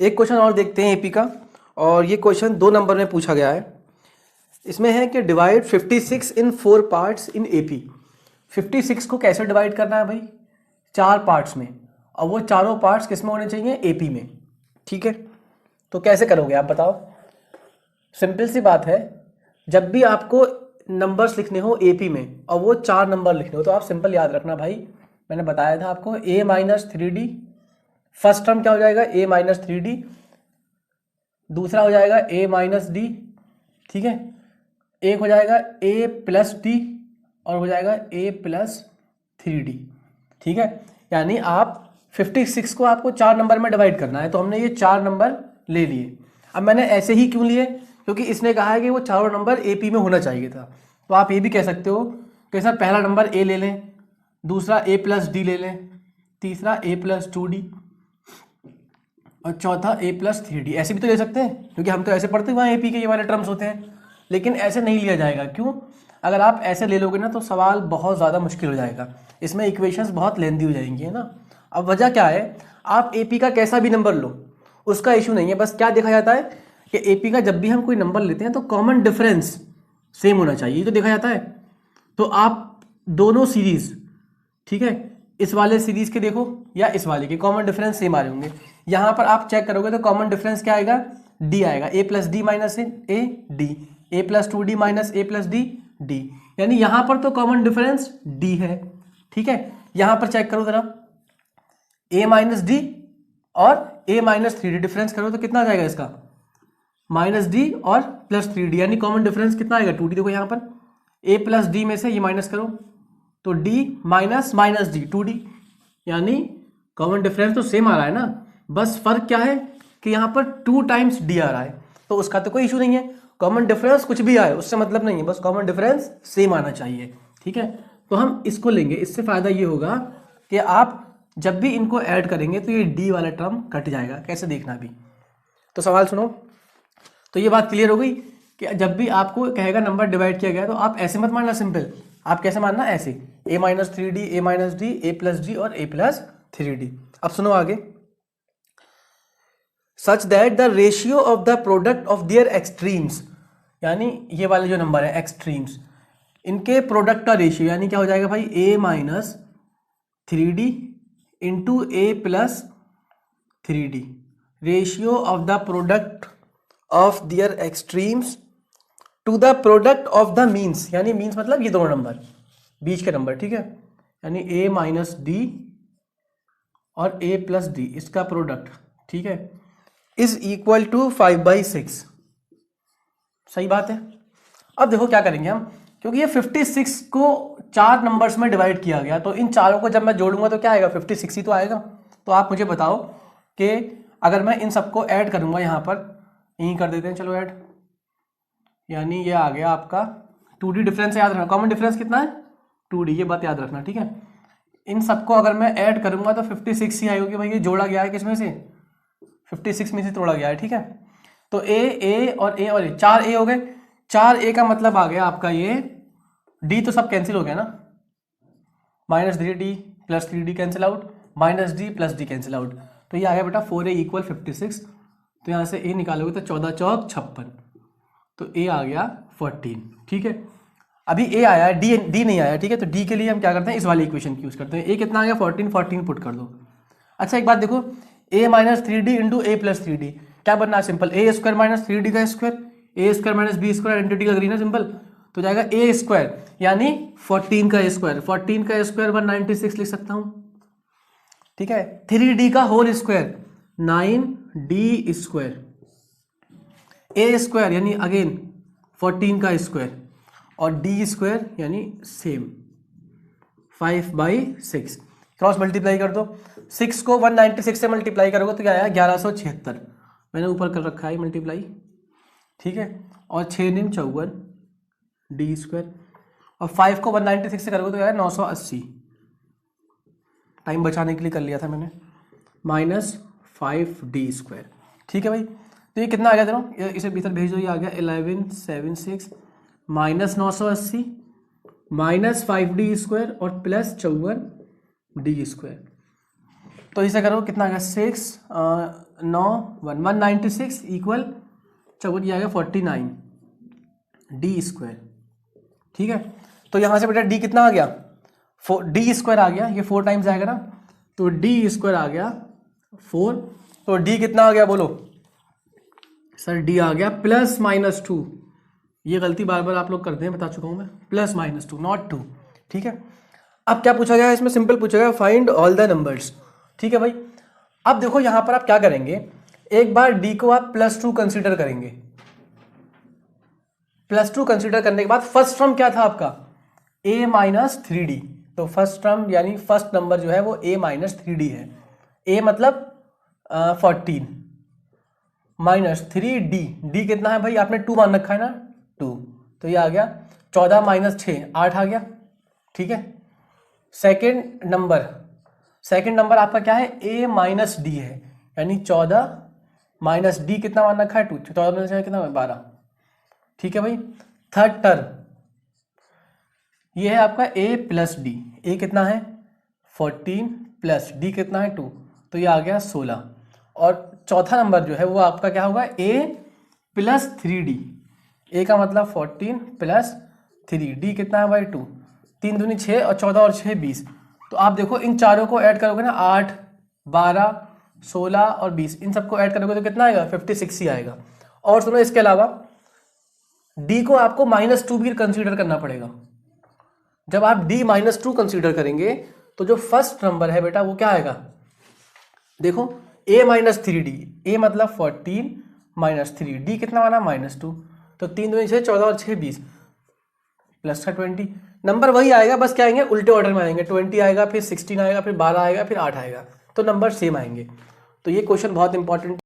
एक क्वेश्चन और देखते हैं एपी का, और ये क्वेश्चन 2 नंबर में पूछा गया है। इसमें है कि divide 56 in 4 parts in AP. 56 को कैसे डिवाइड करना है भाई? 4 पार्ट्स में, और वो चारों पार्ट्स किस में होने चाहिए? एपी में। ठीक है, तो कैसे करोगे आप बताओ? सिंपल सी बात है, जब भी आपको नंबर्स लिखने हो एपी में और वो 4 नंबर लिखने हो तो आप सिंपल याद रखना भाई, मैंने बताया था आपको a minus 3d। First term क्या हो जाएगा? a minus 3d। दूसरा हो जाएगा a माइनस डी। ठीक है, एक हो जाएगा a प्लस डी और हो जाएगा a प्लस 3d। ठीक है, यानी आप 56 को आपको 4 नंबर में डिवाइड करना है, तो हमने ये 4 नंबर ले लिए। अब मैंने ऐसे ही क्यों लिए? क्योंकि इसने कहा है कि वो चारों नंबर एपी में होना चाहिए था। तो आप ये भी कह सकते हो कि सर पहला नंबर a ले लें, दूसरा a प्लस डी ले लें, तीसरा a प्लस 2d और चौथा a प्लस 3d। ऐसे भी तो ले सकते हैं, क्योंकि हम तो ऐसे पढ़ते हैं वहाँ एपी के ये वाले टर्म्स होते हैं। लेकिन ऐसे नहीं लिया जाएगा। क्यों? अगर आप ऐसे ले लोगे ना तो सवाल बहुत ज़्यादा मुश्किल हो जाएगा, इसमें इक्वेशंस बहुत लेंदी हो जाएंगी, है ना। अब वजह क्या है, आप एपी का कैसा भी नंबर लो उसका इशू नहीं है। बस क्या देखा जाता है कि एपी का जब भी हम कोई नंबर लेते हैं तो कॉमन डिफरेंस सेम होना चाहिए, ये तो देखा जाता है। तो आप दोनों सीरीज, ठीक है, इस वाले सीरीज के देखो या इस वाले के, कॉमन डिफरेंस सेम आ रहे होंगे। यहाँ पर आप चेक करोगे तो कॉमन डिफरेंस क्या आएगा? डी आएगा, a plus D minus A D, a plus 2d minus A plus D D, यानी यहाँ पर तो कॉमन डिफरेंस d है। ठीक है, यहाँ पर चेक करो जरा, a माइनस डी और a माइनस 3d डिफरेंस करो तो कितना आ जाएगा इसका? माइनस डी और प्लस 3d, यानी कॉमन डिफरेंस कितना आएगा? 2d। देखो यहाँ पर a प्लस डी में से ये माइनस करो तो d minus minus D 2d, यानी कॉमन डिफरेंस तो सेम आ रहा है ना। बस फर्क क्या है कि यहाँ पर 2 टाइम्स d आ रहा है, तो उसका तो कोई इशू नहीं है। कॉमन डिफरेंस कुछ भी आए उससे मतलब नहीं है, बस कॉमन डिफरेंस सेम आना चाहिए। ठीक है, तो हम इसको लेंगे। इससे फायदा ये होगा कि आप जब भी इनको ऐड करेंगे तो ये d वाला टर्म कट जाएगा। कैसे देखना भी, तो सवाल सुनो। तो ये बात क्लियर हो गई कि जब भी आपको कहेगा नंबर डिवाइड किया गया तो आप ऐसे मत मानना सिंपल, आप कैसे मानना? ऐसे a minus 3d, a minus D, a plus D और a प्लस 3d। अब सुनो आगे, such that the ratio of the product of their extremes, यानी ये वाले जो नंबर है एक्सट्रीम्स, इनके प्रोडक्ट का रेशियो, यानी क्या हो जाएगा भाई? a minus 3d into A plus 3d, ratio of the product of their extremes to the product of the means, यानी मीन्स मतलब ये दोनों नंबर, बीच के नंबर। ठीक है, यानी a माइनस डी और a प्लस डी, इसका प्रोडक्ट, ठीक है, इज इक्वल टू 5/6। सही बात है। अब देखो क्या करेंगे हम, क्योंकि ये 56 को 4 नंबर्स में डिवाइड किया गया, तो इन चारों को जब मैं जोड़ूंगा तो क्या आएगा? 56 ही तो आएगा। तो आप मुझे बताओ कि अगर मैं इन सबको ऐड करूंगा, यहाँ पर यहीं कर देते हैं, चलो ऐड, यानी ये आ गया आपका 2d। डिफरेंस याद रखना, कॉमन डिफरेंस कितना है? 2d, ये बात याद रखना। ठीक है, इन सबको अगर मैं ऐड करूंगा तो 56 ही आएगी भाई। ये जोड़ा गया है किसमें से? 56 में से तोड़ा गया है। ठीक है, तो a और a और a, 4 a हो गए। 4 a का मतलब आ गया आपका ये d, तो सब कैंसिल हो गया ना, minus 3d plus 3d cancel out, minus d plus d cancel out, तो ये आ गया बेटा 4a इक्वल 56। तो यहाँ से a निकालोगे तो 14 चौक 56, तो a आ गया 14। ठीक है, अभी a आया है, d नहीं आया। ठीक है, तो d के लिए हम क्या करते हैं? इस वाली इक्वेशन की यूज करते हैं। a कितना आ गया? 14, 14 पुट कर दो। अच्छा एक बात देखो, a minus 3d into A plus 3d, क्या बनना है? Simple a square minus 3d का square, a square minus b square, identity लग रही है ना, सिंपल। तो जाएगा a स्क्वायर यानी 14 का स्क्वायर, 14 का स्क्वायर 196 लिख सकता हूं। ठीक है, 3d का whole square 9d square, a square यानी अगेन 14 का स्क्वायर, और d स्क्वायर यानी सेम 5/6। क्रॉस मल्टीप्लाई कर दो, 6 को 196 से मल्टीप्लाई करोगे तो क्या आया? 1176। मैंने ऊपर कर रखा है मल्टीप्लाई। ठीक है, और 6 निम 54 डी स्क्वायर, और 5 को 196 से करोगे तो क्या आया? 980। टाइम बचाने के लिए कर लिया था मैंने, माइनस 5d स्क्वायर। ठीक है भाई, तो ये कितना आ गया? देखो इसे भीतर भेज दो, ये आ गया 1176 माइनस 980 माइनस 5d स्क्वायर और प्लस 54d स्क्वायर। तो इसे करो कितना आ गया? 6 9 1 196 इक्वल चौगुट ये आ गया 49 डी स्क्वायर। ठीक है, तो यहाँ से बेटा डी कितना आ गया, डी स्क्वायर आ गया, ये 4 टाइम्स आएगा ना, तो डी स्क्वायर आ गया 4, तो डी कितना आ गया बोलो सर, डी आ गया +-2। ये गलती बार बार आप लोग करते हैं, बता चुका हूँ मैं, +-2 नॉट 2। ठीक है, अब क्या पूछा गया है इसमें, सिंपल पूछा गया फाइंड ऑल द नंबर्स। ठीक है भाई, अब देखो यहाँ पर आप क्या करेंगे, एक बार डी को आप +2 कंसीडर करेंगे, +2 कंसीडर करने के बाद फर्स्ट टर्म क्या था आपका, a-3d, तो फर्स्ट टर्म यानी फर्स्ट नंबर जो है वो a-3d है। a मतलब 14 -3d, d कितना है भाई, आपने 2 मान रखा है ना, 2, तो ये आ गया 14 - 6 8 आ गया। ठीक है, सेकेंड नंबर आपका क्या है, a-d है, यानी 14 - d कितना मान रखा है, 2, 14 - 6 कितना 12। ठीक है भाई, थर्ड टर्म ये है आपका a+d, a कितना है 14 + d कितना है 2, तो ये आ गया 16। और चौथा नंबर जो है वो आपका क्या होगा, a+3d, a का मतलब 14 + 3, d कितना है भाई 2, 3 दूनी 6 और 14 और 6 20। तो आप देखो इन चारों को ऐड करोगे ना, 8 12 16 और 20, इन सबको ऐड करोगे तो कितना आएगा, 56 ही आएगा। और सुनो इसके अलावा d को आपको -2 भी कंसीडर करना पड़ेगा। जब आप d -2 कंसीडर करेंगे तो जो फर्स्ट नंबर है बेटा वो क्या आएगा, देखो a-3d, a मतलब 14 - 3, d कितना माना -2, तो 3 दूनी 6 14 और 6 20 प्लस का 20, नंबर वही आएगा, बस क्या आएंगे उल्टे ऑर्डर में आएंगे, 20 आएगा, फिर 16 आएगा, फिर 12 आएगा, फिर 8 आएगा, तो नंबर सेम आएंगे। तो ये क्वेश्चन बहुत इंपॉर्टेंट